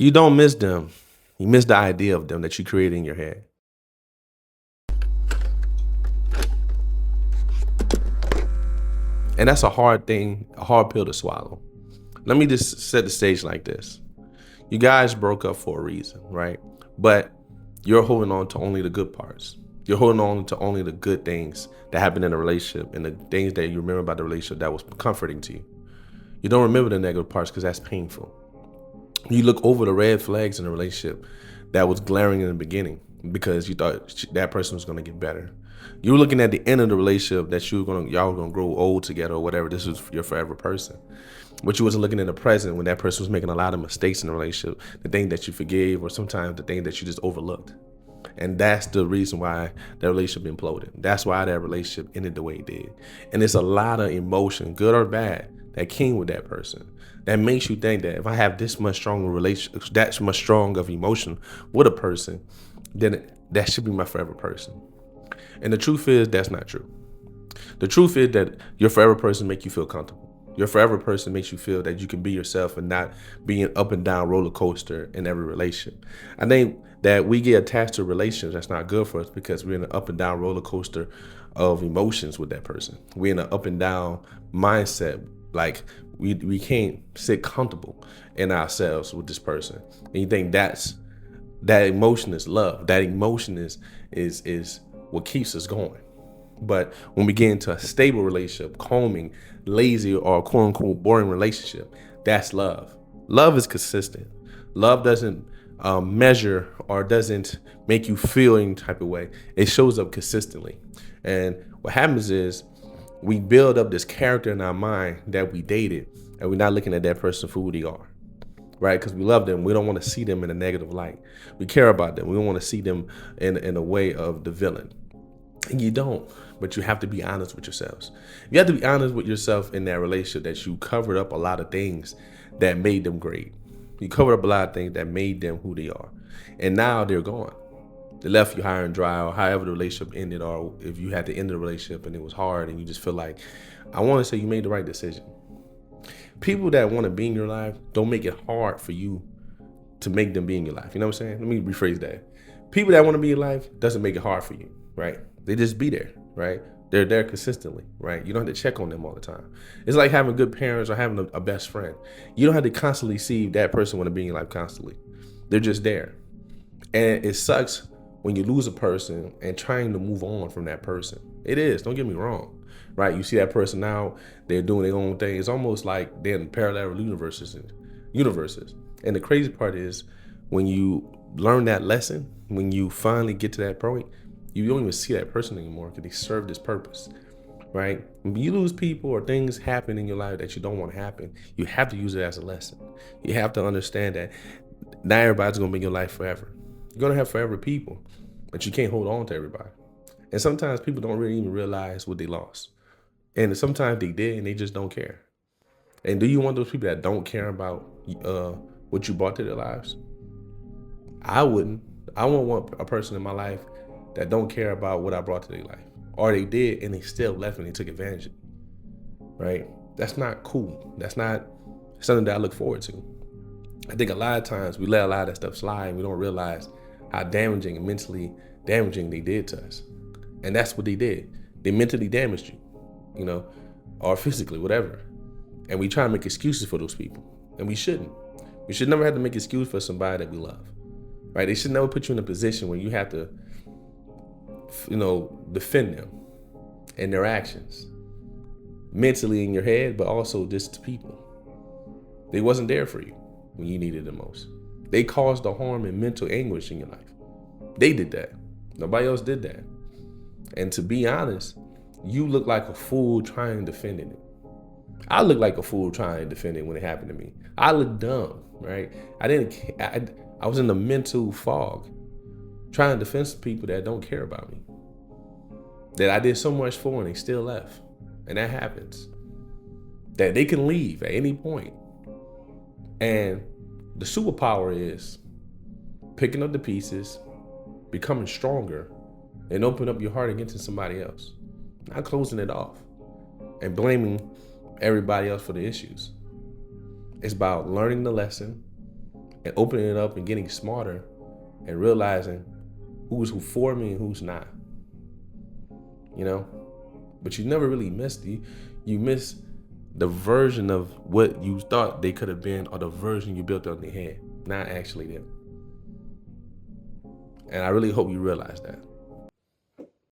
You don't miss them. You miss the idea of them that you created in your head. And that's a hard thing, a hard pill to swallow. Let me just set the stage like this. You guys broke up for a reason, right? But you're holding on to only the good parts. You're holding on to only the good things that happened in the relationship and the things that you remember about the relationship that was comforting to you. You don't remember the negative parts because that's painful. You look over the red flags in the relationship that was glaring in the beginning because you thought that person was going to get better. You were looking at the end of the relationship that y'all were gonna grow old together or whatever. This was your forever person, but you wasn't looking in the present when that person was making a lot of mistakes in the relationship, the thing that you forgave, or sometimes the thing that you just overlooked. And that's the reason why that relationship imploded. That's why that relationship ended the way it did. And it's a lot of emotion, good or bad, that came with that person. That makes you think that if I have this much stronger relationship, that much strong of emotion with a person, then that should be my forever person. And the truth is that's not true. The truth is that your forever person make you feel comfortable. Your forever person makes you feel that you can be yourself and not be an up and down roller coaster in every relationship. I think that we get attached to relations that's not good for us because we're in an up and down roller coaster of emotions with that person. We're in an up and down mindset. Like we can't sit comfortable in ourselves with this person. And you think that emotion is love. That emotion is what keeps us going. But when we get into a stable relationship, calming, lazy, or quote unquote boring relationship, that's love. Love is consistent. Love doesn't measure or doesn't make you feel any type of way. It shows up consistently. And what happens is we build up this character in our mind that we dated, and we're not looking at that person for who they are. Right? Because we love them. We don't want to see them in a negative light. We care about them. We don't want to see them in a way of the villain. And you don't, but you have to be honest with yourselves. You have to be honest with yourself in that relationship that you covered up a lot of things that made them great. You covered up a lot of things that made them who they are. And now they're gone. They left you high and dry, or however the relationship ended, or if you had to end the relationship and it was hard and you just feel like, I want to say you made the right decision. People that want to be in your life don't make it hard for you to make them be in your life. You know what I'm saying? Let me rephrase that. People that want to be in your life doesn't make it hard for you, right? They just be there, right? They're there consistently, right? You don't have to check on them all the time. It's like having good parents or having a best friend. You don't have to constantly see that person want to be in your life constantly. They're just there. And it sucks when you lose a person and trying to move on from that person. It is, don't get me wrong, right? You see that person now, they're doing their own thing. It's almost like they're in parallel universes. And the crazy part is when you learn that lesson, when you finally get to that point, you don't even see that person anymore because they serve this purpose, right? When you lose people or things happen in your life that you don't want to happen, you have to use it as a lesson. You have to understand that not everybody's going to be in your life forever. You're going to have forever people, but you can't hold on to everybody. And sometimes people don't really even realize what they lost. And sometimes they did and they just don't care. And do you want those people that don't care about what you brought to their lives? I wouldn't. I wouldn't want a person in my life that don't care about what I brought to their life. Or they did and they still left and they took advantage of it. Right? That's not cool. That's not something that I look forward to. I think a lot of times we let a lot of that stuff slide and we don't realize how damaging and mentally damaging they did to us. And that's what they did. They mentally damaged you, or physically, whatever. And we try to make excuses for those people. And we shouldn't. We should never have to make excuse for somebody that we love. Right? They should never put you in a position where you have to, defend them and their actions. Mentally in your head, but also just to people. They wasn't there for you when you needed the most. They caused the harm and mental anguish in your life. They did that. Nobody else did that. And to be honest, you look like a fool trying to defend it. I look like a fool trying to defend it when it happened to me. I look dumb, right? I was in the mental fog trying to defend people that don't care about me, that I did so much for and they still left. And that happens. That they can leave at any point. And the superpower is picking up the pieces, becoming stronger, and open up your heart against somebody else. Not closing it off and blaming everybody else for the issues. It's about learning the lesson and opening it up and getting smarter and realizing who's who for me and who's not. You know? But you never really missed you miss the version of what you thought they could have been, or the version you built on their head, not actually them. And I really hope you realize that.